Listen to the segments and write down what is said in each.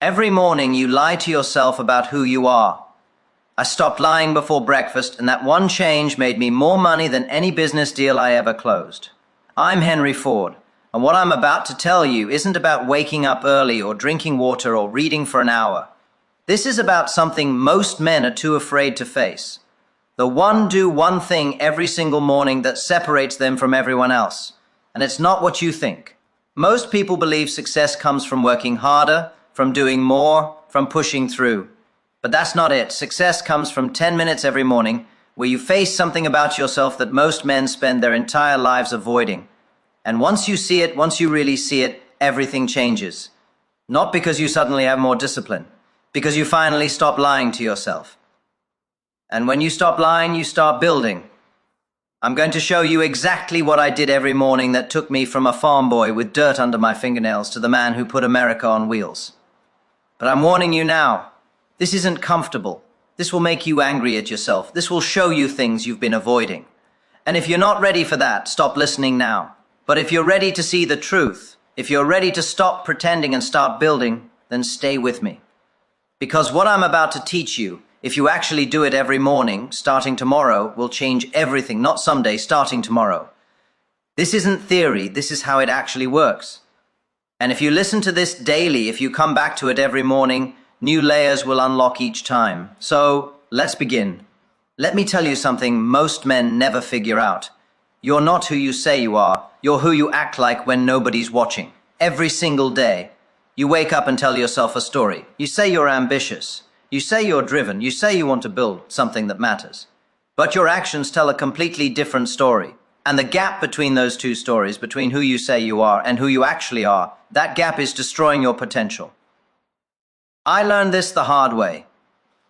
Every morning you lie to yourself about who you are. I stopped lying before breakfast, and that one change made me more money than any business deal I ever closed. I'm Henry Ford, and what I'm about to tell you isn't about waking up early or drinking water or reading for an hour. This is about something most men are too afraid to face. The one thing every single morning that separates them from everyone else. And it's not what you think. Most people believe success comes from working harder, from doing more, from pushing through. But that's not it. Success comes from 10 minutes every morning where you face something about yourself that most men spend their entire lives avoiding. And once you see it, once you really see it, everything changes. Not because you suddenly have more discipline, because you finally stop lying to yourself. And when you stop lying, you start building. I'm going to show you exactly what I did every morning that took me from a farm boy with dirt under my fingernails to the man who put America on wheels. But I'm warning you now, this isn't comfortable. This will make you angry at yourself. This will show you things you've been avoiding. And if you're not ready for that, stop listening now. But if you're ready to see the truth, if you're ready to stop pretending and start building, then stay with me. Because what I'm about to teach you, if you actually do it every morning, starting tomorrow, will change everything, not someday, starting tomorrow. This isn't theory, this is how it actually works. And if you listen to this daily, if you come back to it every morning, new layers will unlock each time. So, let's begin. Let me tell you something most men never figure out. You're not who you say you are. You're who you act like when nobody's watching. Every single day. You wake up and tell yourself a story. You say you're ambitious. You say you're driven. You say you want to build something that matters. But your actions tell a completely different story. And the gap between those two stories, between who you say you are and who you actually are, that gap is destroying your potential. I learned this the hard way.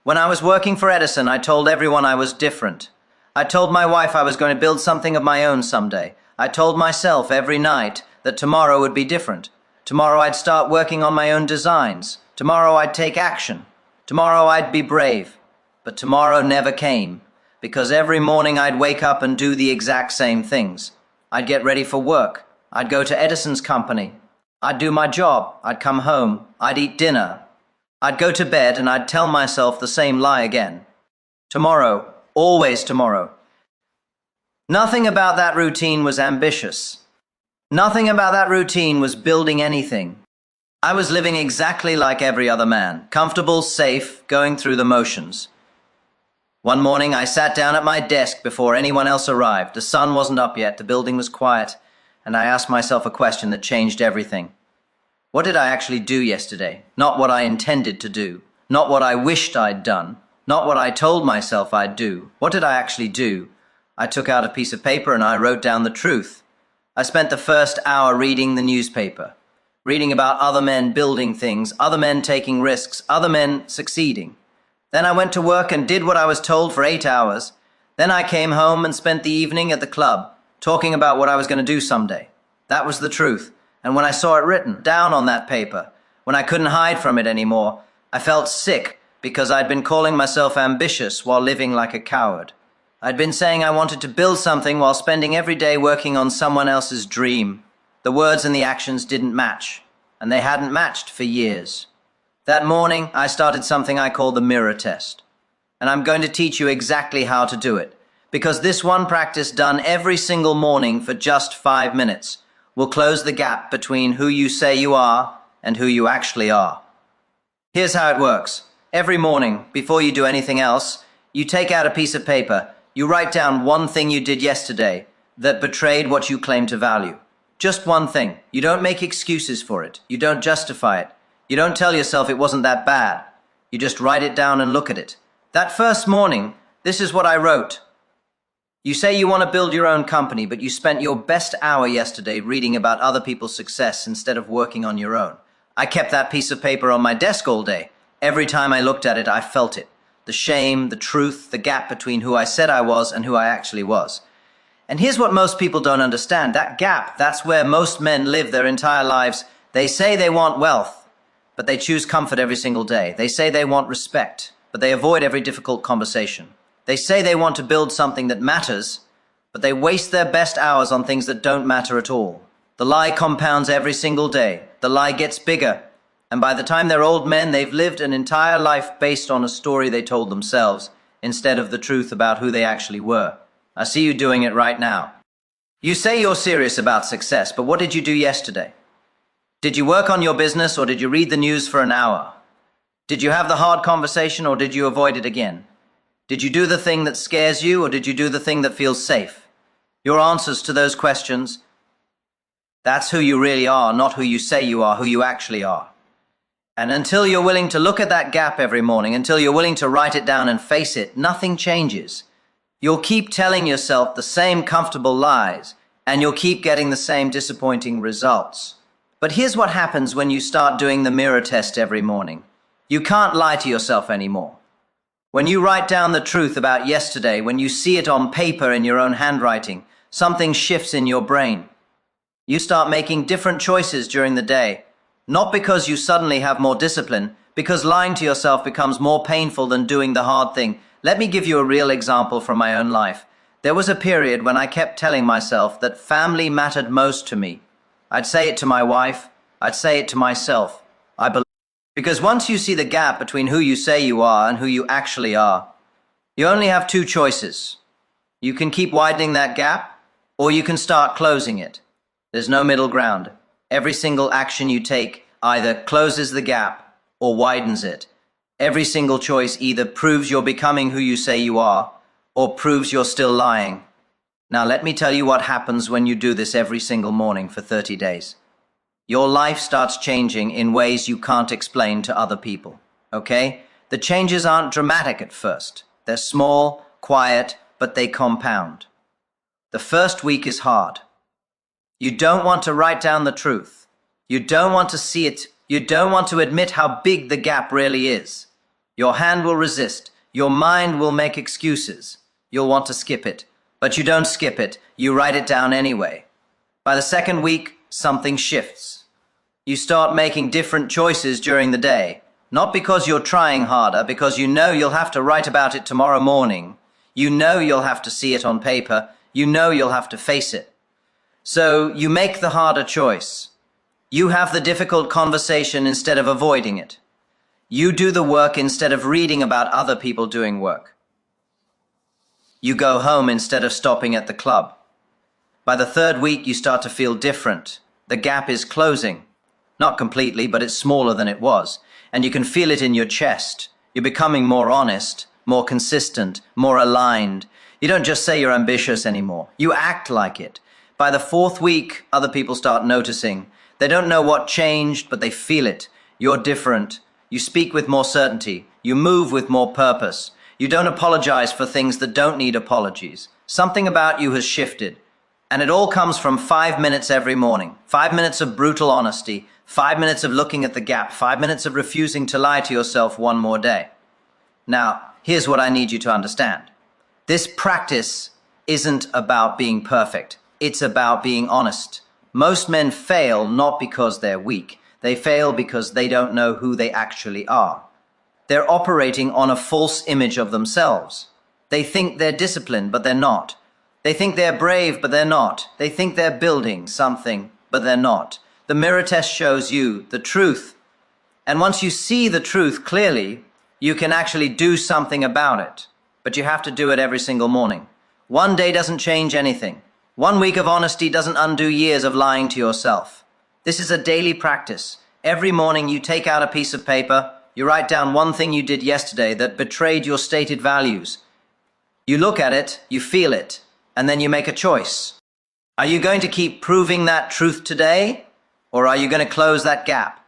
When I was working for Edison, I told everyone I was different. I told my wife I was going to build something of my own someday. I told myself every night that tomorrow would be different. Tomorrow I'd start working on my own designs. Tomorrow I'd take action. Tomorrow I'd be brave. But tomorrow never came, because every morning I'd wake up and do the exact same things. I'd get ready for work. I'd go to Edison's company. I'd do my job. I'd come home. I'd eat dinner. I'd go to bed and I'd tell myself the same lie again. Tomorrow, always tomorrow. Nothing about that routine was ambitious. Nothing about that routine was building anything. I was living exactly like every other man, comfortable, safe, going through the motions. One morning I sat down at my desk before anyone else arrived. The sun wasn't up yet, the building was quiet, and I asked myself a question that changed everything. What did I actually do yesterday? Not what I intended to do, not what I wished I'd done, not what I told myself I'd do. What did I actually do? I took out a piece of paper and I wrote down the truth. I spent the first hour reading the newspaper, reading about other men building things, other men taking risks, other men succeeding. Then I went to work and did what I was told for 8 hours. Then I came home and spent the evening at the club, talking about what I was going to do someday. That was the truth. And when I saw it written down on that paper, when I couldn't hide from it anymore, I felt sick because I'd been calling myself ambitious while living like a coward. I'd been saying I wanted to build something while spending every day working on someone else's dream. The words and the actions didn't match, and they hadn't matched for years. That morning, I started something I call the mirror test. And I'm going to teach you exactly how to do it, because this one practice done every single morning for just 5 minutes will close the gap between who you say you are and who you actually are. Here's how it works. Every morning, before you do anything else, you take out a piece of paper. You write down one thing you did yesterday that betrayed what you claim to value. Just one thing. You don't make excuses for it. You don't justify it. You don't tell yourself it wasn't that bad. You just write it down and look at it. That first morning, this is what I wrote. You say you want to build your own company, but you spent your best hour yesterday reading about other people's success instead of working on your own. I kept that piece of paper on my desk all day. Every time I looked at it, I felt it. The shame, the truth, the gap between who I said I was and who I actually was. And here's what most people don't understand. That gap, that's where most men live their entire lives. They say they want wealth, but they choose comfort every single day. They say they want respect, but they avoid every difficult conversation. They say they want to build something that matters, but they waste their best hours on things that don't matter at all. The lie compounds every single day. The lie gets bigger. And by the time they're old men, they've lived an entire life based on a story they told themselves instead of the truth about who they actually were. I see you doing it right now. You say you're serious about success, but what did you do yesterday? Did you work on your business, or did you read the news for an hour? Did you have the hard conversation, or did you avoid it again? Did you do the thing that scares you, or did you do the thing that feels safe? Your answers to those questions, that's who you really are, not who you say you are, who you actually are. And until you're willing to look at that gap every morning, until you're willing to write it down and face it, nothing changes. You'll keep telling yourself the same comfortable lies, and you'll keep getting the same disappointing results. But here's what happens when you start doing the mirror test every morning. You can't lie to yourself anymore. When you write down the truth about yesterday, when you see it on paper in your own handwriting, something shifts in your brain. You start making different choices during the day. Not because you suddenly have more discipline, because lying to yourself becomes more painful than doing the hard thing. Let me give you a real example from my own life. There was a period when I kept telling myself that family mattered most to me. I'd say it to my wife, I'd say it to myself. Because once you see the gap between who you say you are and who you actually are, you only have two choices. You can keep widening that gap, or you can start closing it. There's no middle ground. Every single action you take either closes the gap or widens it. Every single choice either proves you're becoming who you say you are or proves you're still lying. Now let me tell you what happens when you do this every single morning for 30 days. Your life starts changing in ways you can't explain to other people, okay? The changes aren't dramatic at first. They're small, quiet, but they compound. The first week is hard. You don't want to write down the truth. You don't want to see it. You don't want to admit how big the gap really is. Your hand will resist. Your mind will make excuses. You'll want to skip it. But you don't skip it. You write it down anyway. By the second week, something shifts. You start making different choices during the day. Not because you're trying harder, because you know you'll have to write about it tomorrow morning. You know you'll have to see it on paper. You know you'll have to face it. So you make the harder choice. You have the difficult conversation instead of avoiding it. You do the work instead of reading about other people doing work. You go home instead of stopping at the club. By the third week, you start to feel different. The gap is closing. Not completely, but it's smaller than it was. And you can feel it in your chest. You're becoming more honest, more consistent, more aligned. You don't just say you're ambitious anymore. You act like it. By the fourth week, other people start noticing. They don't know what changed, but they feel it. You're different. You speak with more certainty. You move with more purpose. You don't apologize for things that don't need apologies. Something about you has shifted. And it all comes from 5 minutes every morning. 5 minutes of brutal honesty. 5 minutes of looking at the gap. 5 minutes of refusing to lie to yourself one more day. Now, here's what I need you to understand. This practice isn't about being perfect. It's about being honest. Most men fail not because they're weak. They fail because they don't know who they actually are. They're operating on a false image of themselves. They think they're disciplined, but they're not. They think they're brave, but they're not. They think they're building something, but they're not. The mirror test shows you the truth. And once you see the truth clearly, you can actually do something about it. But you have to do it every single morning. One day doesn't change anything. 1 week of honesty doesn't undo years of lying to yourself. This is a daily practice. Every morning you take out a piece of paper, you write down one thing you did yesterday that betrayed your stated values. You look at it, you feel it, and then you make a choice. Are you going to keep proving that truth today, or are you going to close that gap?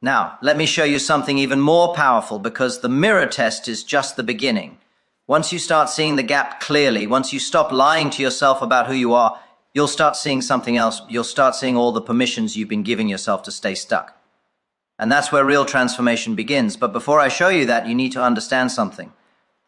Now, let me show you something even more powerful, because the mirror test is just the beginning. Once you start seeing the gap clearly, once you stop lying to yourself about who you are, you'll start seeing something else. You'll start seeing all the permissions you've been giving yourself to stay stuck. And that's where real transformation begins. But before I show you that, you need to understand something.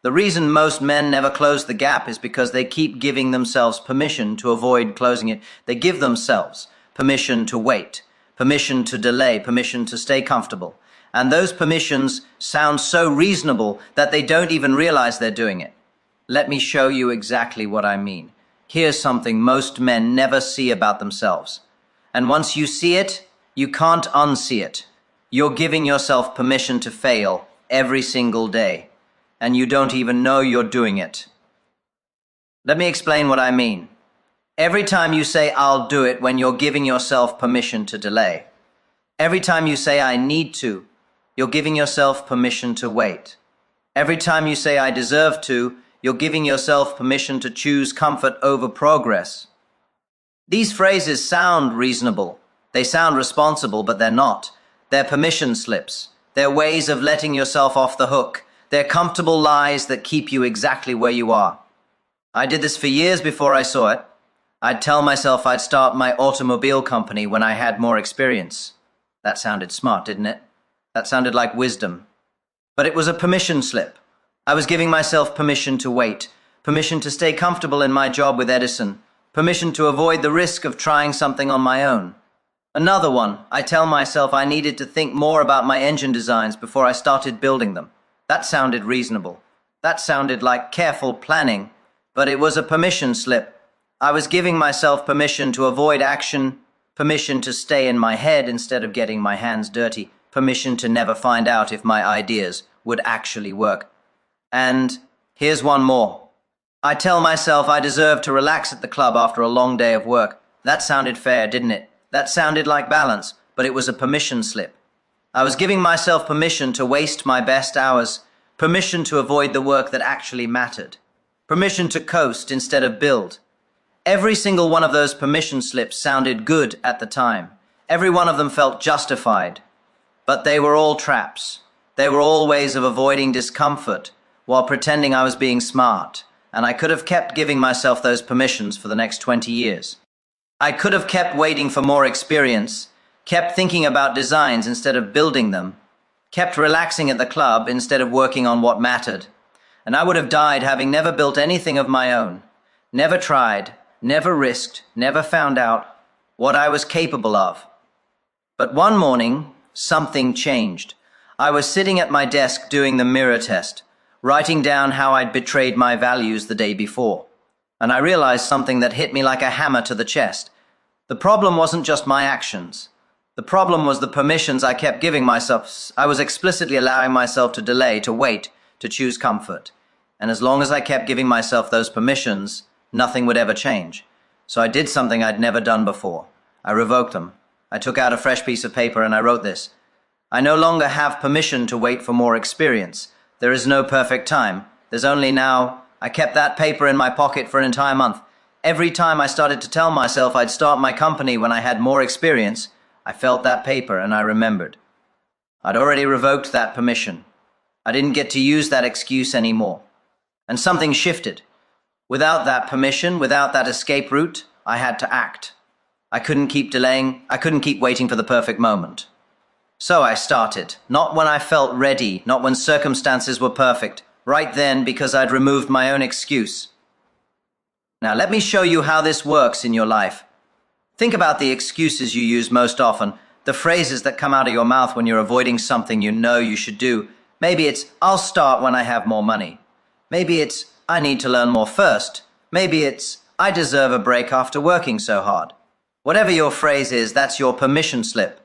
The reason most men never close the gap is because they keep giving themselves permission to avoid closing it. They give themselves permission to wait, permission to delay, permission to stay comfortable. And those permissions sound so reasonable that they don't even realize they're doing it. Let me show you exactly what I mean. Here's something most men never see about themselves. And once you see it, you can't unsee it. You're giving yourself permission to fail every single day, and you don't even know you're doing it. Let me explain what I mean. Every time you say, "I'll do it," when you're giving yourself permission to delay. Every time you say, "I need to," you're giving yourself permission to wait. Every time you say, "I deserve to," you're giving yourself permission to choose comfort over progress. These phrases sound reasonable. They sound responsible, but they're not. They're permission slips. They're ways of letting yourself off the hook. They're comfortable lies that keep you exactly where you are. I did this for years before I saw it. I'd tell myself I'd start my automobile company when I had more experience. That sounded smart, didn't it? That sounded like wisdom. But it was a permission slip. I was giving myself permission to wait, permission to stay comfortable in my job with Edison, permission to avoid the risk of trying something on my own. Another one, I tell myself I needed to think more about my engine designs before I started building them. That sounded reasonable. That sounded like careful planning, but it was a permission slip. I was giving myself permission to avoid action, permission to stay in my head instead of getting my hands dirty, permission to never find out if my ideas would actually work. And here's one more. I tell myself I deserve to relax at the club after a long day of work. That sounded fair, didn't it? That sounded like balance, but it was a permission slip. I was giving myself permission to waste my best hours, permission to avoid the work that actually mattered, permission to coast instead of build. Every single one of those permission slips sounded good at the time. Every one of them felt justified. But they were all traps. They were all ways of avoiding discomfort while pretending I was being smart, and I could have kept giving myself those permissions for the next 20 years. I could have kept waiting for more experience, kept thinking about designs instead of building them, kept relaxing at the club instead of working on what mattered, and I would have died having never built anything of my own, never tried, never risked, never found out what I was capable of. But one morning, something changed. I was sitting at my desk doing the mirror test, writing down how I'd betrayed my values the day before. And I realized something that hit me like a hammer to the chest. The problem wasn't just my actions. The problem was the permissions I kept giving myself. I was explicitly allowing myself to delay, to wait, to choose comfort. And as long as I kept giving myself those permissions, nothing would ever change. So I did something I'd never done before. I revoked them. I took out a fresh piece of paper and I wrote this. I no longer have permission to wait for more experience. There is no perfect time. There's only now. I kept that paper in my pocket for an entire month. Every time I started to tell myself I'd start my company when I had more experience, I felt that paper and I remembered. I'd already revoked that permission. I didn't get to use that excuse anymore. And something shifted. Without that permission, without that escape route, I had to act. I couldn't keep delaying. I couldn't keep waiting for the perfect moment. So I started, not when I felt ready, not when circumstances were perfect, right then because I'd removed my own excuse. Now let me show you how this works in your life. Think about the excuses you use most often, the phrases that come out of your mouth when you're avoiding something you know you should do. Maybe it's, "I'll start when I have more money." Maybe it's, "I need to learn more first." Maybe it's, "I deserve a break after working so hard." Whatever your phrase is, that's your permission slip.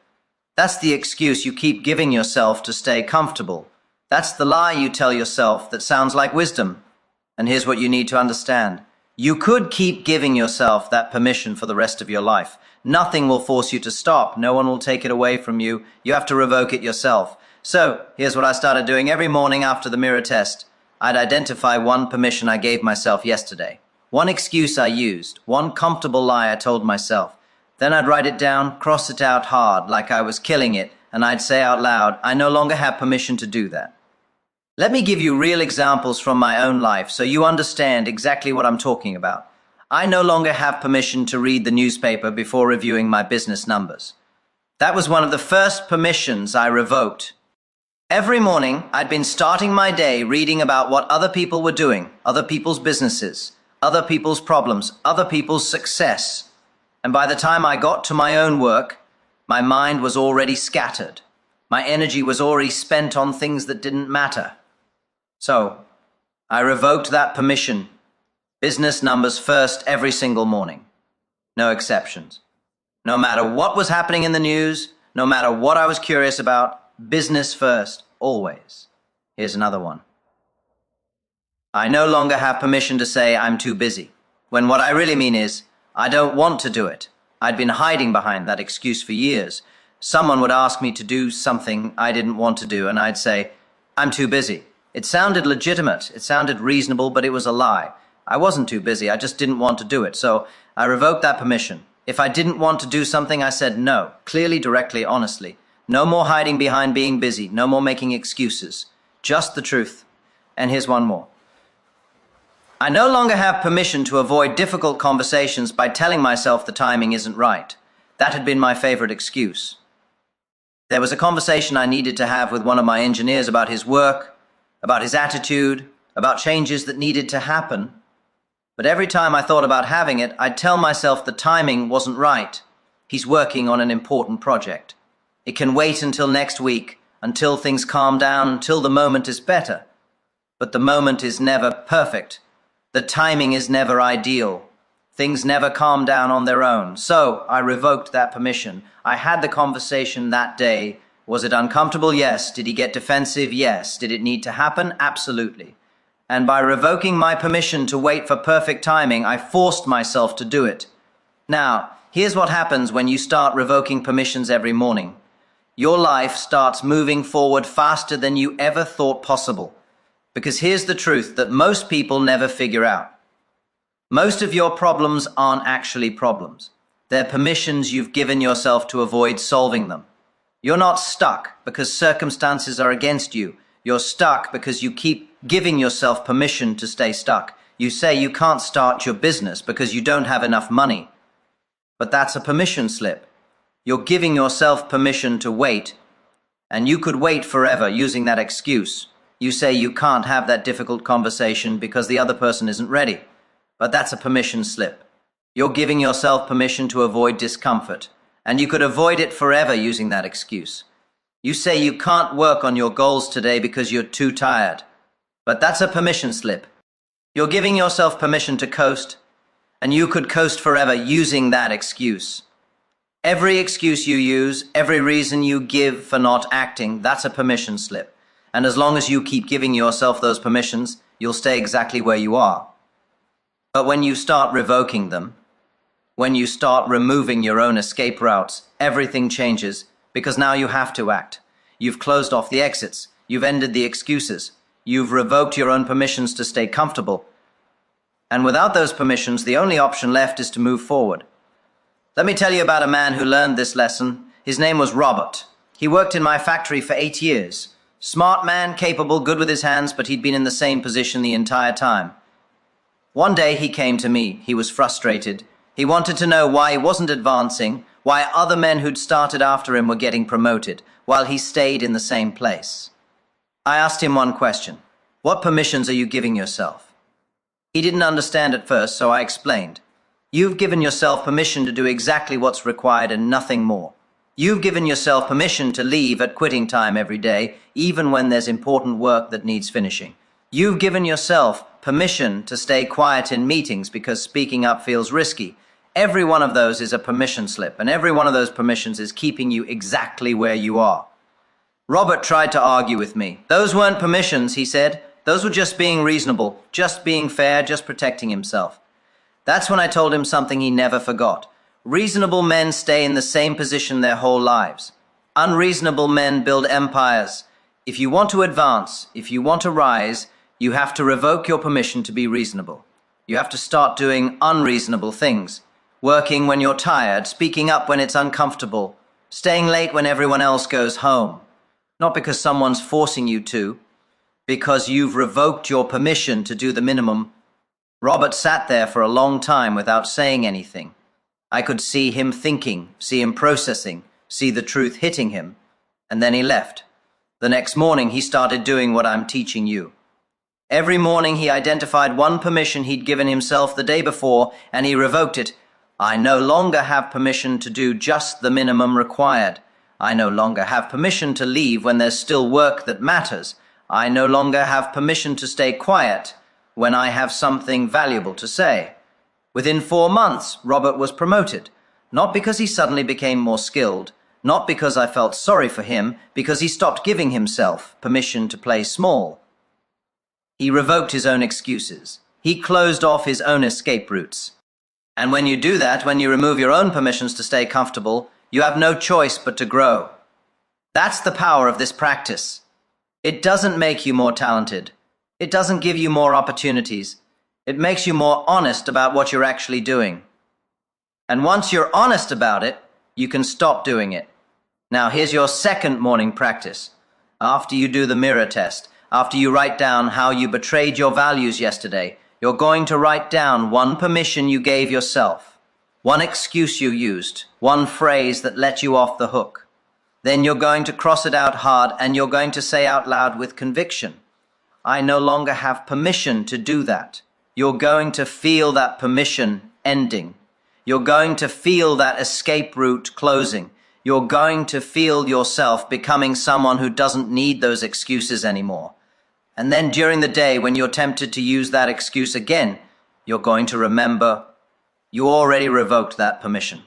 That's the excuse you keep giving yourself to stay comfortable. That's the lie you tell yourself that sounds like wisdom. And here's what you need to understand. You could keep giving yourself that permission for the rest of your life. Nothing will force you to stop. No one will take it away from you. You have to revoke it yourself. So here's what I started doing every morning after the mirror test. I'd identify one permission I gave myself yesterday, one excuse I used, one comfortable lie I told myself. Then I'd write it down, cross it out hard like I was killing it, and I'd say out loud, "I no longer have permission to do that." Let me give you real examples from my own life so you understand exactly what I'm talking about. I no longer have permission to read the newspaper before reviewing my business numbers. That was one of the first permissions I revoked. Every morning, I'd been starting my day reading about what other people were doing, other people's businesses, other people's problems, other people's success. And by the time I got to my own work, my mind was already scattered. My energy was already spent on things that didn't matter. So, I revoked that permission. Business numbers first every single morning. No exceptions. No matter what was happening in the news, no matter what I was curious about, business first, always. Here's another one. I no longer have permission to say I'm too busy, when what I really mean is, I don't want to do it. I'd been hiding behind that excuse for years. Someone would ask me to do something I didn't want to do, and I'd say, I'm too busy. It sounded legitimate, it sounded reasonable, but it was a lie. I wasn't too busy, I just didn't want to do it, so I revoked that permission. If I didn't want to do something, I said no, clearly, directly, honestly. No more hiding behind being busy, no more making excuses. Just the truth. And here's one more. I no longer have permission to avoid difficult conversations by telling myself the timing isn't right. That had been my favorite excuse. There was a conversation I needed to have with one of my engineers about his work, about his attitude, about changes that needed to happen. But every time I thought about having it, I'd tell myself the timing wasn't right. He's working on an important project. It can wait until next week, until things calm down, until the moment is better. But the moment is never perfect. The timing is never ideal. Things never calm down on their own. So I revoked that permission. I had the conversation that day. Was it uncomfortable? Yes. Did he get defensive? Yes. Did it need to happen? Absolutely. And by revoking my permission to wait for perfect timing, I forced myself to do it. Now, here's what happens when you start revoking permissions every morning. Your life starts moving forward faster than you ever thought possible. Because here's the truth that most people never figure out. Most of your problems aren't actually problems. They're permissions you've given yourself to avoid solving them. You're not stuck because circumstances are against you. You're stuck because you keep giving yourself permission to stay stuck. You say you can't start your business because you don't have enough money. But that's a permission slip. You're giving yourself permission to wait, and you could wait forever using that excuse. You say you can't have that difficult conversation because the other person isn't ready. But that's a permission slip. You're giving yourself permission to avoid discomfort, and you could avoid it forever using that excuse. You say you can't work on your goals today because you're too tired. But that's a permission slip. You're giving yourself permission to coast, and you could coast forever using that excuse. Every excuse you use, every reason you give for not acting, that's a permission slip. And as long as you keep giving yourself those permissions, you'll stay exactly where you are. But when you start revoking them, when you start removing your own escape routes, everything changes because now you have to act. You've closed off the exits. You've ended the excuses. You've revoked your own permissions to stay comfortable. And without those permissions, the only option left is to move forward. Let me tell you about a man who learned this lesson. His name was Robert. He worked in my factory for 8 years. Smart man, capable, good with his hands, but he'd been in the same position the entire time. One day he came to me. He was frustrated. He wanted to know why he wasn't advancing, why other men who'd started after him were getting promoted, while he stayed in the same place. I asked him one question. What permissions are you giving yourself? He didn't understand at first, so I explained. You've given yourself permission to do exactly what's required and nothing more. You've given yourself permission to leave at quitting time every day, even when there's important work that needs finishing. You've given yourself permission to stay quiet in meetings because speaking up feels risky. Every one of those is a permission slip, and every one of those permissions is keeping you exactly where you are. Robert tried to argue with me. Those weren't permissions, he said. Those were just being reasonable, just being fair, just protecting himself. That's when I told him something he never forgot. Reasonable men stay in the same position their whole lives. Unreasonable men build empires. If you want to advance, if you want to rise, you have to revoke your permission to be reasonable. You have to start doing unreasonable things. Working when you're tired, speaking up when it's uncomfortable, staying late when everyone else goes home. Not because someone's forcing you to, because you've revoked your permission to do the minimum. Robert sat there for a long time without saying anything. I could see him thinking, see him processing, see the truth hitting him, and then he left. The next morning, he started doing what I'm teaching you. Every morning, he identified one permission he'd given himself the day before, and he revoked it. I no longer have permission to do just the minimum required. I no longer have permission to leave when there's still work that matters. I no longer have permission to stay quiet when I have something valuable to say. Within 4 months, Robert was promoted, not because he suddenly became more skilled, Not because I felt sorry for him, because he stopped giving himself permission to play small. He revoked his own excuses. He closed off his own escape routes. And when you do that, when you remove your own permissions to stay comfortable, you have no choice but to grow. That's the power of this practice. It doesn't make you more talented. It doesn't give you more opportunities. It makes you more honest about what you're actually doing. And once you're honest about it, you can stop doing it. Now, here's your second morning practice. After you do the mirror test, after you write down how you betrayed your values yesterday, you're going to write down one permission you gave yourself, one excuse you used, one phrase that let you off the hook. Then you're going to cross it out hard and you're going to say out loud with conviction, I no longer have permission to do that. You're going to feel that permission ending. You're going to feel that escape route closing. You're going to feel yourself becoming someone who doesn't need those excuses anymore. And then during the day, when you're tempted to use that excuse again, you're going to remember you already revoked that permission.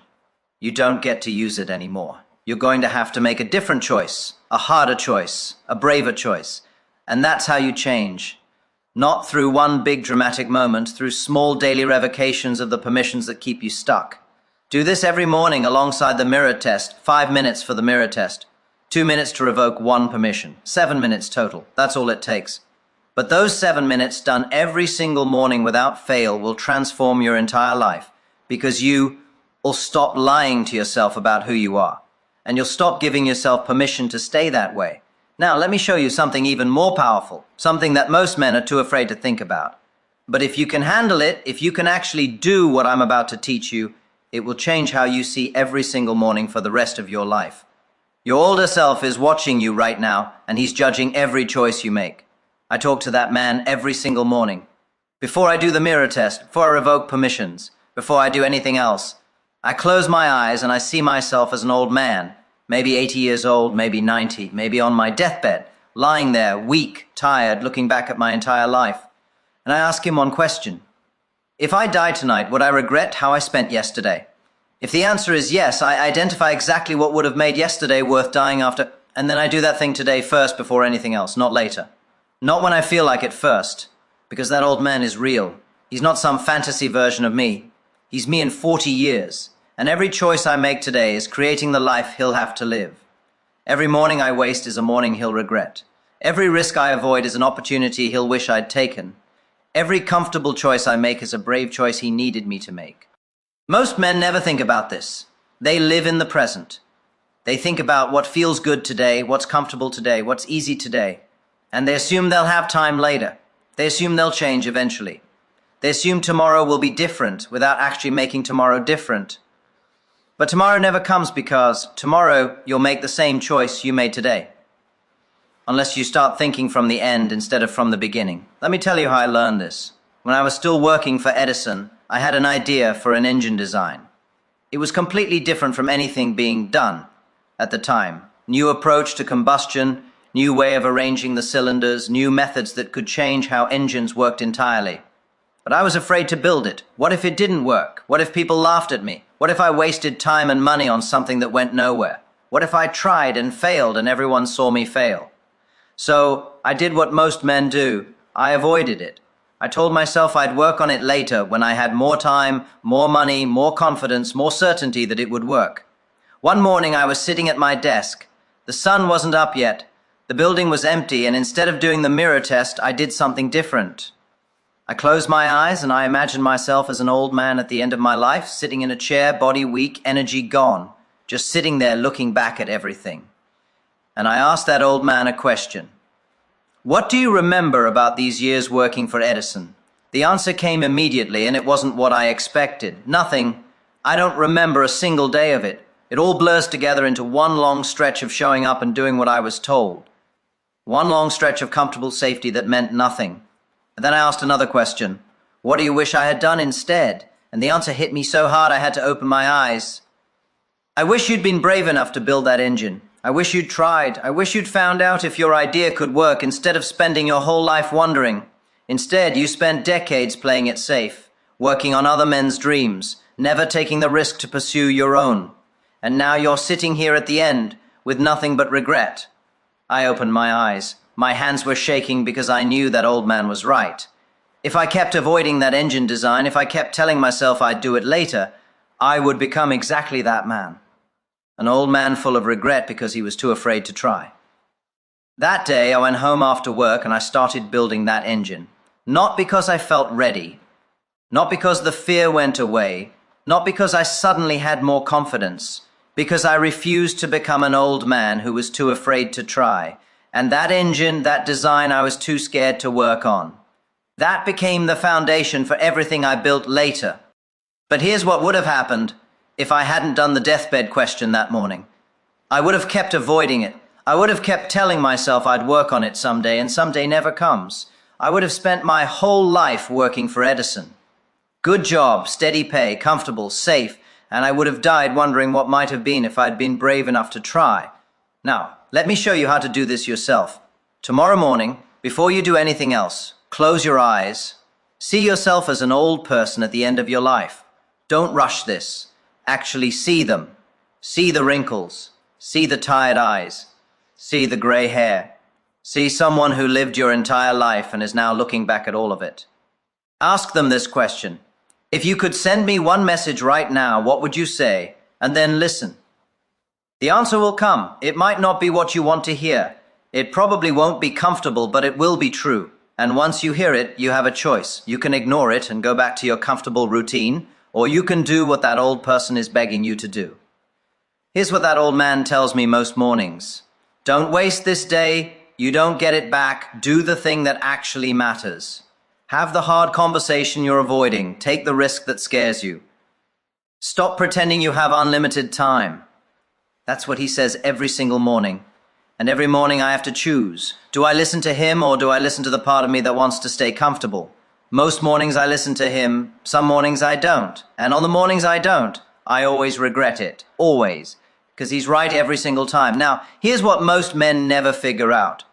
You don't get to use it anymore. You're going to have to make a different choice, a harder choice, a braver choice. And that's how you change. Not through one big dramatic moment, through small daily revocations of the permissions that keep you stuck. Do this every morning alongside the mirror test, 5 minutes for the mirror test, 2 minutes to revoke one permission, 7 minutes total. That's all it takes. But those 7 minutes done every single morning without fail will transform your entire life because you will stop lying to yourself about who you are and you'll stop giving yourself permission to stay that way. Now, let me show you something even more powerful, something that most men are too afraid to think about. But if you can handle it, if you can actually do what I'm about to teach you, it will change how you see every single morning for the rest of your life. Your older self is watching you right now, and he's judging every choice you make. I talk to that man every single morning. Before I do the mirror test, before I revoke permissions, before I do anything else, I close my eyes and I see myself as an old man. Maybe 80 years old, maybe 90, maybe on my deathbed, lying there, weak, tired, looking back at my entire life. And I ask him one question. If I die tonight, would I regret how I spent yesterday? If the answer is yes, I identify exactly what would have made yesterday worth dying after, and then I do that thing today first before anything else, not later. Not when I feel like it first, because that old man is real. He's not some fantasy version of me. He's me in 40 years. And every choice I make today is creating the life he'll have to live. Every morning I waste is a morning he'll regret. Every risk I avoid is an opportunity he'll wish I'd taken. Every comfortable choice I make is a brave choice he needed me to make. Most men never think about this. They live in the present. They think about what feels good today, what's comfortable today, what's easy today. And they assume they'll have time later. They assume they'll change eventually. They assume tomorrow will be different without actually making tomorrow different. But tomorrow never comes because tomorrow you'll make the same choice you made today. Unless you start thinking from the end instead of from the beginning. Let me tell you how I learned this. When I was still working for Edison, I had an idea for an engine design. It was completely different from anything being done at the time. New approach to combustion, new way of arranging the cylinders, new methods that could change how engines worked entirely. But I was afraid to build it. What if it didn't work? What if people laughed at me? What if I wasted time and money on something that went nowhere? What if I tried and failed and everyone saw me fail? So I did what most men do. I avoided it. I told myself I'd work on it later when I had more time, more money, more confidence, more certainty that it would work. One morning I was sitting at my desk. The sun wasn't up yet. The building was empty, and instead of doing the mirror test, I did something different. I closed my eyes and I imagined myself as an old man at the end of my life, sitting in a chair, body weak, energy gone, just sitting there looking back at everything. And I asked that old man a question. What do you remember about these years working for Edison? The answer came immediately, and it wasn't what I expected. Nothing. I don't remember a single day of it. It all blurs together into one long stretch of showing up and doing what I was told. One long stretch of comfortable safety that meant nothing. And then I asked another question. What do you wish I had done instead? And the answer hit me so hard I had to open my eyes. I wish you'd been brave enough to build that engine. I wish you'd tried. I wish you'd found out if your idea could work instead of spending your whole life wondering. Instead, you spent decades playing it safe, working on other men's dreams, never taking the risk to pursue your own. And now you're sitting here at the end with nothing but regret. I opened my eyes. My hands were shaking because I knew that old man was right. If I kept avoiding that engine design, if I kept telling myself I'd do it later, I would become exactly that man. An old man full of regret because he was too afraid to try. That day, I went home after work and I started building that engine. Not because I felt ready, not because the fear went away, not because I suddenly had more confidence, because I refused to become an old man who was too afraid to try. And that engine, that design, I was too scared to work on. That became the foundation for everything I built later. But here's what would have happened if I hadn't done the deathbed question that morning. I would have kept avoiding it. I would have kept telling myself I'd work on it someday, and someday never comes. I would have spent my whole life working for Edison. Good job, steady pay, comfortable, safe, and I would have died wondering what might have been if I'd been brave enough to try. Now, let me show you how to do this yourself. Tomorrow morning, before you do anything else, close your eyes. See yourself as an old person at the end of your life. Don't rush this. Actually see them. See the wrinkles. See the tired eyes. See the gray hair. See someone who lived your entire life and is now looking back at all of it. Ask them this question. If you could send me one message right now, what would you say? And then listen. The answer will come. It might not be what you want to hear. It probably won't be comfortable, but it will be true. And once you hear it, you have a choice. You can ignore it and go back to your comfortable routine, or you can do what that old person is begging you to do. Here's what that old man tells me most mornings. Don't waste this day. You don't get it back. Do the thing that actually matters. Have the hard conversation you're avoiding. Take the risk that scares you. Stop pretending you have unlimited time. That's what he says every single morning. And every morning I have to choose. Do I listen to him or do I listen to the part of me that wants to stay comfortable? Most mornings I listen to him. Some mornings I don't. And on the mornings I don't, I always regret it. Always. Because he's right every single time. Now, here's what most men never figure out.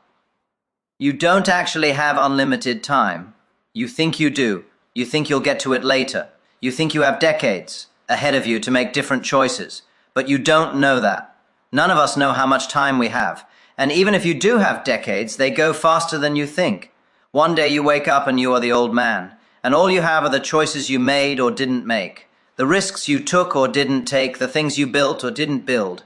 You don't actually have unlimited time. You think you do. You think you'll get to it later. You think you have decades ahead of you to make different choices. But you don't know that. None of us know how much time we have. And even if you do have decades, they go faster than you think. One day you wake up and you are the old man. And all you have are the choices you made or didn't make. The risks you took or didn't take. The things you built or didn't build.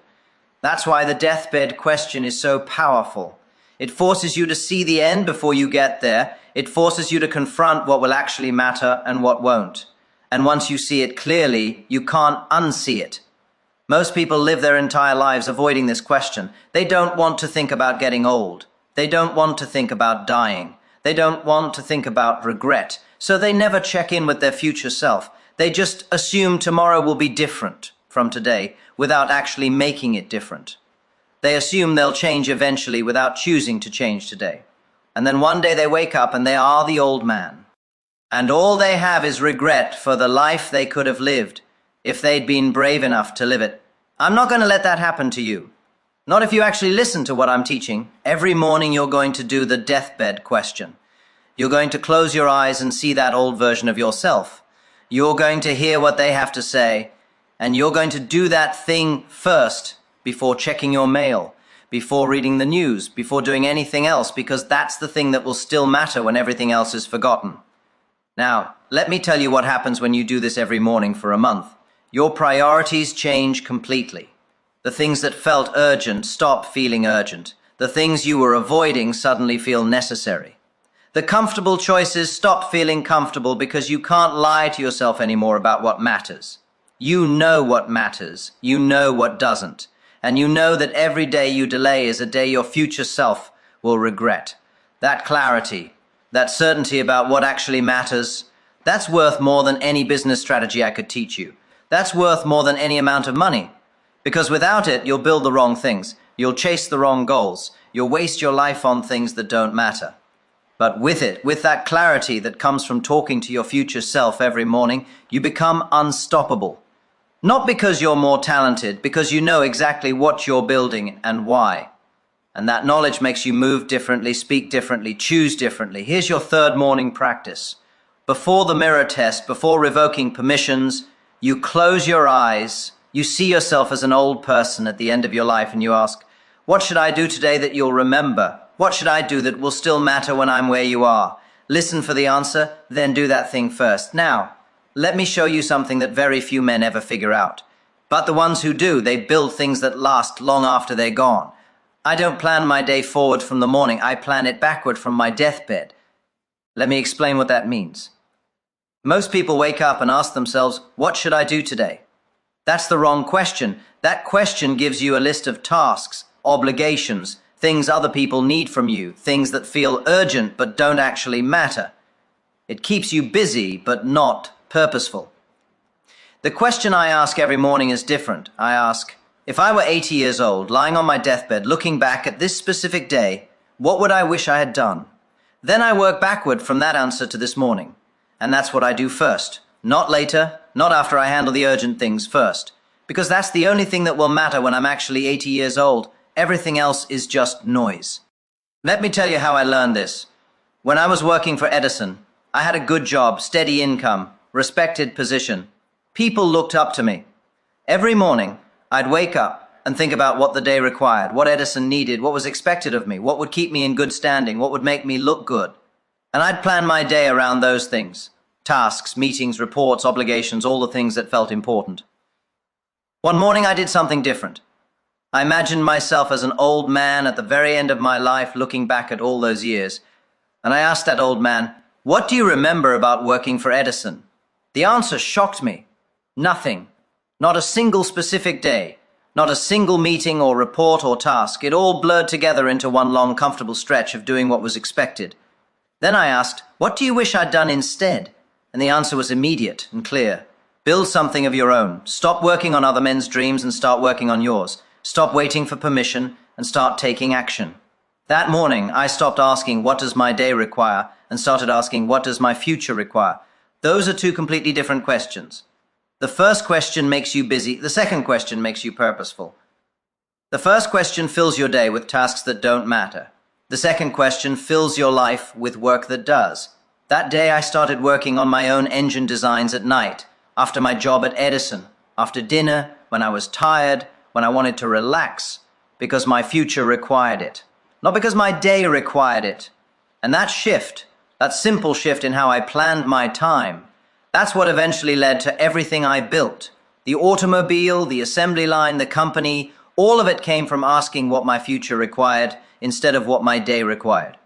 That's why the deathbed question is so powerful. It forces you to see the end before you get there. It forces you to confront what will actually matter and what won't. And once you see it clearly, you can't unsee it. Most people live their entire lives avoiding this question. They don't want to think about getting old. They don't want to think about dying. They don't want to think about regret. So they never check in with their future self. They just assume tomorrow will be different from today without actually making it different. They assume they'll change eventually without choosing to change today. And then one day they wake up and they are the old man. And all they have is regret for the life they could have lived if they'd been brave enough to live it. I'm not going to let that happen to you. Not if you actually listen to what I'm teaching. Every morning you're going to do the deathbed question. You're going to close your eyes and see that old version of yourself. You're going to hear what they have to say, and you're going to do that thing first before checking your mail, before reading the news, before doing anything else, because that's the thing that will still matter when everything else is forgotten. Now, let me tell you what happens when you do this every morning for a month. Your priorities change completely. The things that felt urgent stop feeling urgent. The things you were avoiding suddenly feel necessary. The comfortable choices stop feeling comfortable because you can't lie to yourself anymore about what matters. You know what matters. You know what doesn't. And you know that every day you delay is a day your future self will regret. That clarity, that certainty about what actually matters, that's worth more than any business strategy I could teach you. That's worth more than any amount of money. Because without it, you'll build the wrong things. You'll chase the wrong goals. You'll waste your life on things that don't matter. But with it, with that clarity that comes from talking to your future self every morning, you become unstoppable. Not because you're more talented, because you know exactly what you're building and why. And that knowledge makes you move differently, speak differently, choose differently. Here's your third morning practice. Before the mirror test, before revoking permissions, you close your eyes You see yourself as an old person at the end of your life and you ask, what should I do today that you'll remember? What should I do that will still matter when I'm where you are? Listen for the answer, then do that thing first. Now, let me show you something that very few men ever figure out. But the ones who do, they build things that last long after they're gone. I don't plan my day forward from the morning. I plan it backward from my deathbed. Let me explain what that means. Most people wake up and ask themselves, what should I do today? That's the wrong question. That question gives you a list of tasks, obligations, things other people need from you, things that feel urgent but don't actually matter. It keeps you busy but not purposeful. The question I ask every morning is different. I ask, if I were 80 years old, lying on my deathbed, looking back at this specific day, what would I wish I had done? Then I work backward from that answer to this morning. And that's what I do first. Not later, not after I handle the urgent things first. Because that's the only thing that will matter when I'm actually 80 years old. Everything else is just noise. Let me tell you how I learned this. When I was working for Edison, I had a good job, steady income, respected position. People looked up to me. Every morning, I'd wake up and think about what the day required, what Edison needed, what was expected of me, what would keep me in good standing, what would make me look good. And I'd plan my day around those things. Tasks, meetings, reports, obligations, all the things that felt important. One morning I did something different. I imagined myself as an old man at the very end of my life looking back at all those years. And I asked that old man, what do you remember about working for Edison? The answer shocked me. Nothing. Not a single specific day. Not a single meeting or report or task. It all blurred together into one long, comfortable stretch of doing what was expected. Then I asked, what do you wish I'd done instead? And the answer was immediate and clear. Build something of your own. Stop working on other men's dreams and start working on yours. Stop waiting for permission and start taking action. That morning, I stopped asking, what does my day require? And started asking, what does my future require? Those are two completely different questions. The first question makes you busy. The second question makes you purposeful. The first question fills your day with tasks that don't matter. The second question fills your life with work that does. That day I started working on my own engine designs at night, after my job at Edison, after dinner, when I was tired, when I wanted to relax, because my future required it, not because my day required it. And that shift, that simple shift in how I planned my time, that's what eventually led to everything I built. The automobile, the assembly line, the company, all of it came from asking what my future required instead of what my day required.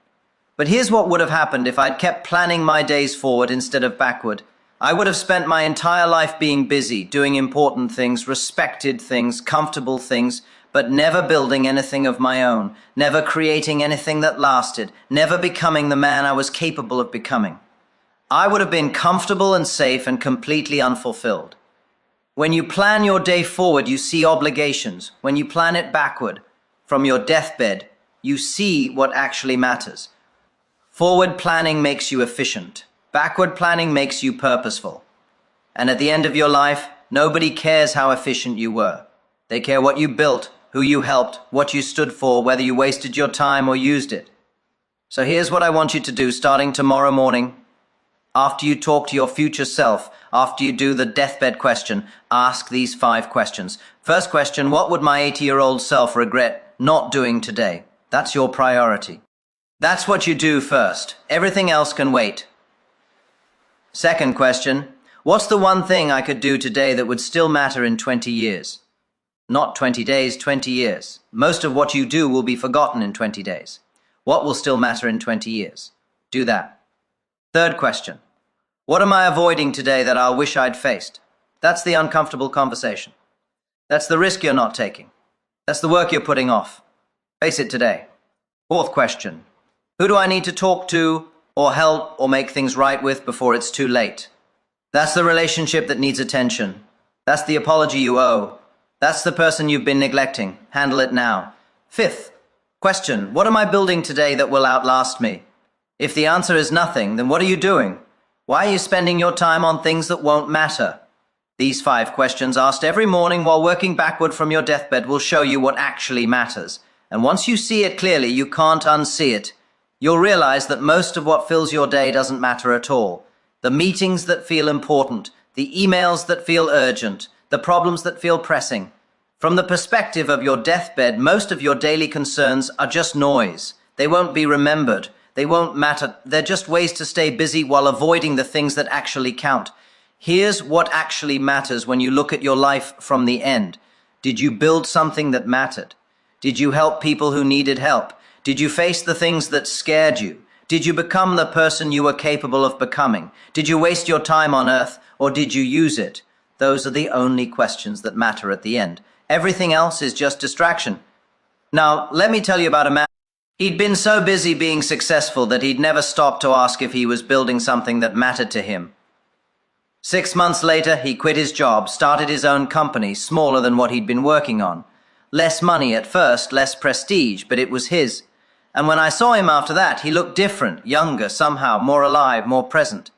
But here's what would have happened if I'd kept planning my days forward instead of backward. I would have spent my entire life being busy, doing important things, respected things, comfortable things, but never building anything of my own, never creating anything that lasted, never becoming the man I was capable of becoming. I would have been comfortable and safe and completely unfulfilled. When you plan your day forward, you see obligations. When you plan it backward, from your deathbed, you see what actually matters. Forward planning makes you efficient. Backward planning makes you purposeful. And at the end of your life, nobody cares how efficient you were. They care what you built, who you helped, what you stood for, whether you wasted your time or used it. So here's what I want you to do starting tomorrow morning. After you talk to your future self, after you do the deathbed question, ask these 5 questions. First question, what would my 80-year-old self regret not doing today? That's your priority. That's what you do first. Everything else can wait. Second question, what's the one thing I could do today that would still matter in 20 years? Not 20 days, 20 years. Most of what you do will be forgotten in 20 days. What will still matter in 20 years? Do that. Third question, what am I avoiding today that I'll wish I'd faced? That's the uncomfortable conversation. That's the risk you're not taking. That's the work you're putting off. Face it today. Fourth question, who do I need to talk to or help or make things right with before it's too late? That's the relationship that needs attention. That's the apology you owe. That's the person you've been neglecting. Handle it now. Fifth question, what am I building today that will outlast me? If the answer is nothing, then what are you doing? Why are you spending your time on things that won't matter? These 5 questions asked every morning while working backward from your deathbed will show you what actually matters. And once you see it clearly, you can't unsee it. You'll realize that most of what fills your day doesn't matter at all. The meetings that feel important, the emails that feel urgent, the problems that feel pressing. From the perspective of your deathbed, most of your daily concerns are just noise. They won't be remembered. They won't matter. They're just ways to stay busy while avoiding the things that actually count. Here's what actually matters when you look at your life from the end. Did you build something that mattered? Did you help people who needed help? Did you face the things that scared you? Did you become the person you were capable of becoming? Did you waste your time on earth, or did you use it? Those are the only questions that matter at the end. Everything else is just distraction. Now, let me tell you about a man. He'd been so busy being successful that he'd never stopped to ask if he was building something that mattered to him. 6 months later, he quit his job, started his own company, smaller than what he'd been working on. Less money at first, less prestige, but it was his. And when I saw him after that, he looked different, younger, somehow, more alive, more present.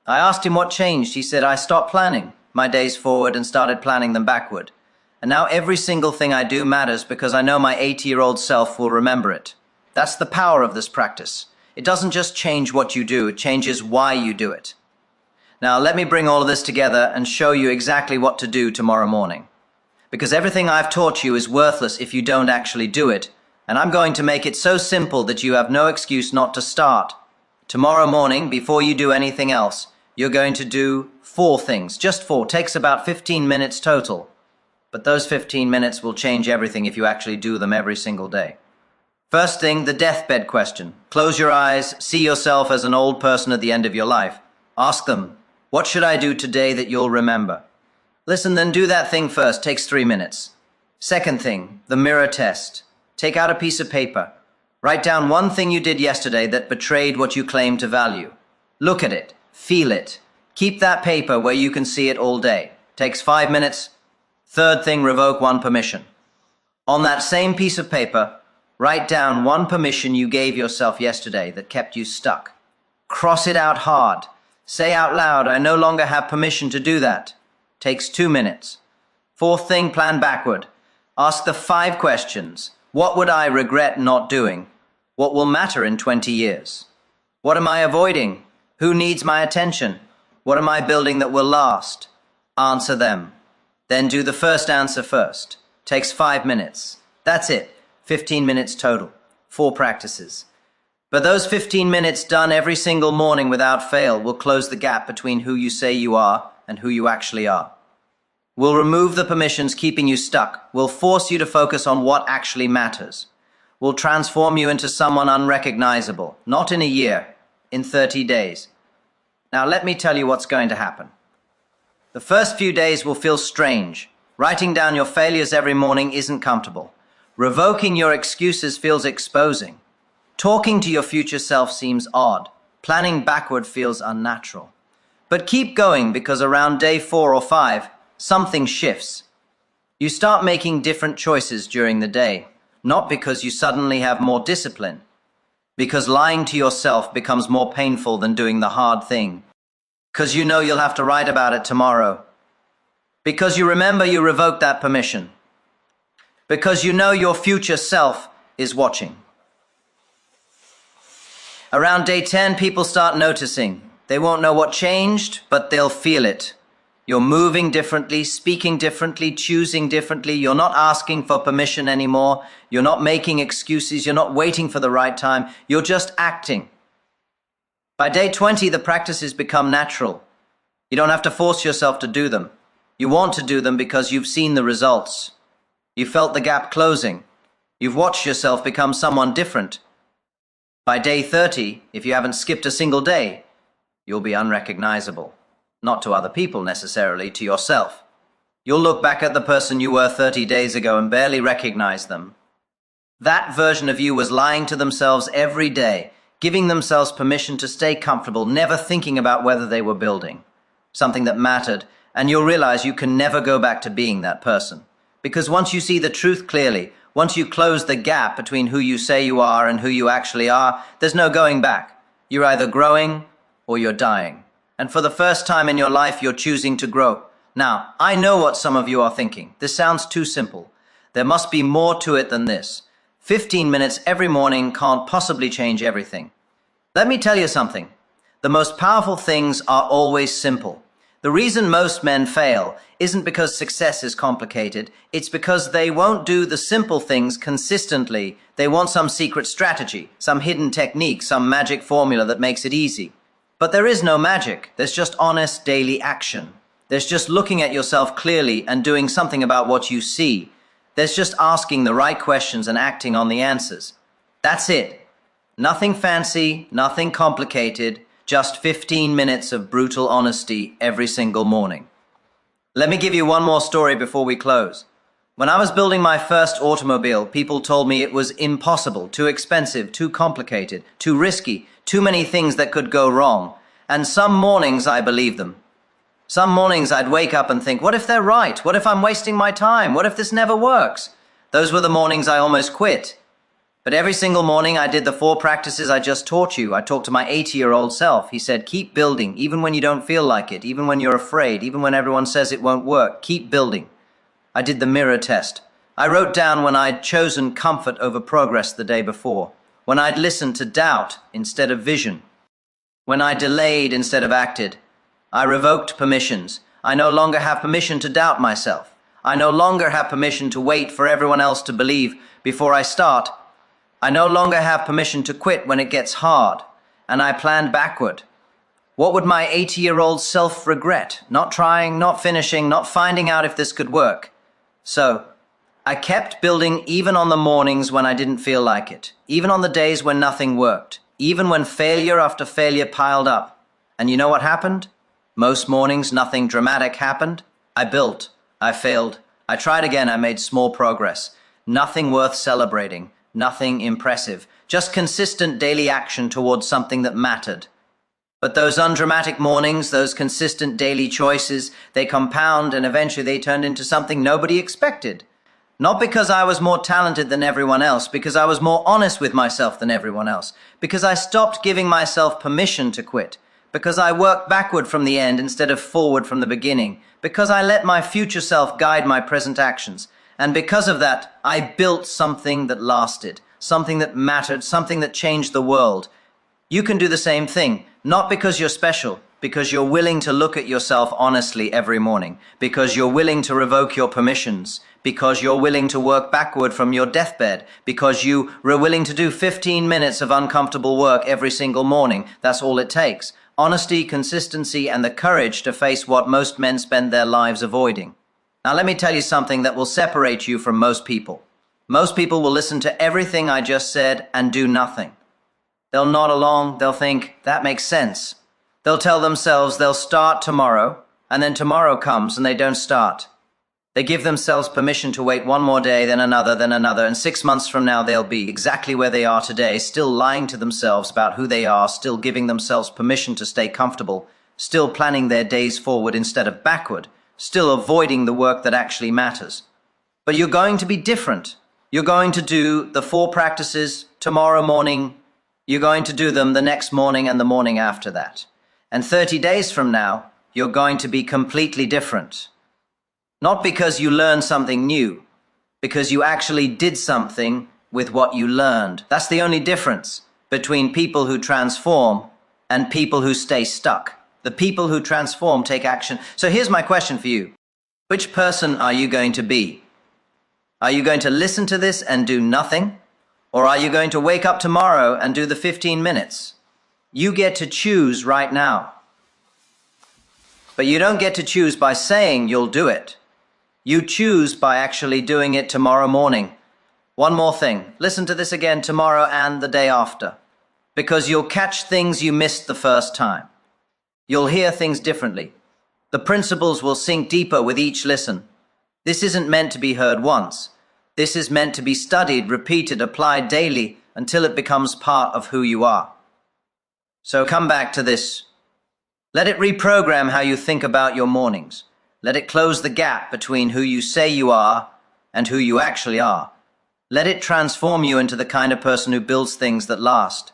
I asked him what changed. He said, I stopped planning my days forward and started planning them backward. And now every single thing I do matters because I know my 80-year-old self will remember it. That's the power of this practice. It doesn't just change what you do, it changes why you do it. Now, let me bring all of this together and show you exactly what to do tomorrow morning. Because everything I've taught you is worthless if you don't actually do it, and I'm going to make it so simple that you have no excuse not to start. Tomorrow morning, before you do anything else, you're going to do 4 things. Just 4. Takes about 15 minutes total. But those 15 minutes will change everything if you actually do them every single day. First thing, the deathbed question. Close your eyes, see yourself as an old person at the end of your life. Ask them, what should I do today that you'll remember? Listen, then do that thing first. Takes 3 minutes. Second thing, the mirror test. Take out a piece of paper. Write down one thing you did yesterday that betrayed what you claim to value. Look at it. Feel it. Keep that paper where you can see it all day. Takes 5 minutes. Third thing, revoke one permission. On that same piece of paper, write down one permission you gave yourself yesterday that kept you stuck. Cross it out hard. Say out loud, I no longer have permission to do that. Takes 2 minutes. Fourth thing, plan backward. Ask the 5 questions. What would I regret not doing? What will matter in 20 years? What am I avoiding? Who needs my attention? What am I building that will last? Answer them. Then do the first answer first. Takes 5 minutes. That's it. 15 minutes total. 4 practices. But those 15 minutes done every single morning without fail will close the gap between who you say you are and who you actually are. We'll remove the permissions keeping you stuck. We'll force you to focus on what actually matters. We'll transform you into someone unrecognizable, not in a year, in 30 days. Now let me tell you what's going to happen. The first few days will feel strange. Writing down your failures every morning isn't comfortable. Revoking your excuses feels exposing. Talking to your future self seems odd. Planning backward feels unnatural. But keep going because around day 4 or 5, something shifts. You start making different choices during the day, not because you suddenly have more discipline, because lying to yourself becomes more painful than doing the hard thing, because you know you'll have to write about it tomorrow, because you remember you revoked that permission, because you know your future self is watching. Around day 10, people start noticing. They won't know what changed, but they'll feel it. You're moving differently, speaking differently, choosing differently. You're not asking for permission anymore. You're not making excuses. You're not waiting for the right time. You're just acting. By day 20, the practices become natural. You don't have to force yourself to do them. You want to do them because you've seen the results. You felt the gap closing. You've watched yourself become someone different. By day 30, if you haven't skipped a single day, you'll be unrecognizable. Not to other people necessarily, to yourself. You'll look back at the person you were 30 days ago and barely recognize them. That version of you was lying to themselves every day, giving themselves permission to stay comfortable, never thinking about whether they were building something that mattered, and you'll realize you can never go back to being that person. Because once you see the truth clearly, once you close the gap between who you say you are and who you actually are, there's no going back. You're either growing or you're dying. And for the first time in your life, you're choosing to grow. Now, I know what some of you are thinking. This sounds too simple. There must be more to it than this. 15 minutes every morning can't possibly change everything. Let me tell you something. The most powerful things are always simple. The reason most men fail isn't because success is complicated. It's because they won't do the simple things consistently. They want some secret strategy, some hidden technique, some magic formula that makes it easy. But there is no magic. There's just honest daily action. There's just looking at yourself clearly and doing something about what you see. There's just asking the right questions and acting on the answers. That's it. Nothing fancy, nothing complicated, just 15 minutes of brutal honesty every single morning. Let me give you one more story before we close. When I was building my first automobile, people told me it was impossible, too expensive, too complicated, too risky, too many things that could go wrong. And some mornings I believed them. Some mornings I'd wake up and think, what if they're right? What if I'm wasting my time? What if this never works? Those were the mornings I almost quit. But every single morning I did the 4 practices I just taught you. I talked to my 80-year-old self. He said, keep building, even when you don't feel like it, even when you're afraid, even when everyone says it won't work. Keep building. I did the mirror test. I wrote down when I'd chosen comfort over progress the day before, when I'd listened to doubt instead of vision, when I delayed instead of acted. I revoked permissions. I no longer have permission to doubt myself. I no longer have permission to wait for everyone else to believe before I start. I no longer have permission to quit when it gets hard. And I planned backward. What would my 80-year-old self regret? Not trying, not finishing, not finding out if this could work. So, I kept building even on the mornings when I didn't feel like it, even on the days when nothing worked, even when failure after failure piled up. And you know what happened? Most mornings, nothing dramatic happened. I built. I failed. I tried again. I made small progress. Nothing worth celebrating. Nothing impressive. Just consistent daily action towards something that mattered. But those undramatic mornings, those consistent daily choices, they compound and eventually they turned into something nobody expected. Not because I was more talented than everyone else, because I was more honest with myself than everyone else, because I stopped giving myself permission to quit, because I worked backward from the end instead of forward from the beginning, because I let my future self guide my present actions. And because of that, I built something that lasted, something that mattered, something that changed the world. You can do the same thing, not because you're special, because you're willing to look at yourself honestly every morning, because you're willing to revoke your permissions, because you're willing to work backward from your deathbed, because you were willing to do 15 minutes of uncomfortable work every single morning. That's all it takes. Honesty, consistency, and the courage to face what most men spend their lives avoiding. Now let me tell you something that will separate you from most people. Most people will listen to everything I just said and do nothing. They'll nod along, they'll think, that makes sense. They'll tell themselves they'll start tomorrow, and then tomorrow comes and they don't start. They give themselves permission to wait one more day, then another, and 6 months from now they'll be exactly where they are today, still lying to themselves about who they are, still giving themselves permission to stay comfortable, still planning their days forward instead of backward, still avoiding the work that actually matters. But you're going to be different. You're going to do the 4 practices tomorrow morning. You're going to do them the next morning and the morning after that. And 30 days from now, you're going to be completely different. Not because you learned something new, because you actually did something with what you learned. That's the only difference between people who transform and people who stay stuck. The people who transform take action. So here's my question for you. Which person are you going to be? Are you going to listen to this and do nothing? Or are you going to wake up tomorrow and do the 15 minutes? You get to choose right now. But you don't get to choose by saying you'll do it. You choose by actually doing it tomorrow morning. One more thing. Listen to this again tomorrow and the day after. Because you'll catch things you missed the first time. You'll hear things differently. The principles will sink deeper with each listen. This isn't meant to be heard once. This is meant to be studied, repeated, applied daily until it becomes part of who you are. So come back to this. Let it reprogram how you think about your mornings. Let it close the gap between who you say you are and who you actually are. Let it transform you into the kind of person who builds things that last.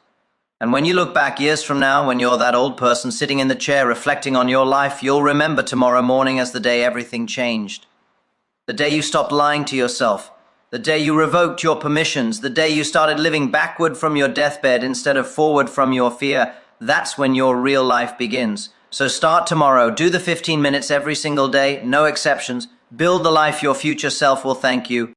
And when you look back years from now, when you're that old person sitting in the chair reflecting on your life, you'll remember tomorrow morning as the day everything changed. The day you stopped lying to yourself. The day you revoked your permissions. The day you started living backward from your deathbed instead of forward from your fear. That's when your real life begins. So start tomorrow. Do the 15 minutes every single day, no exceptions. Build the life your future self will thank you.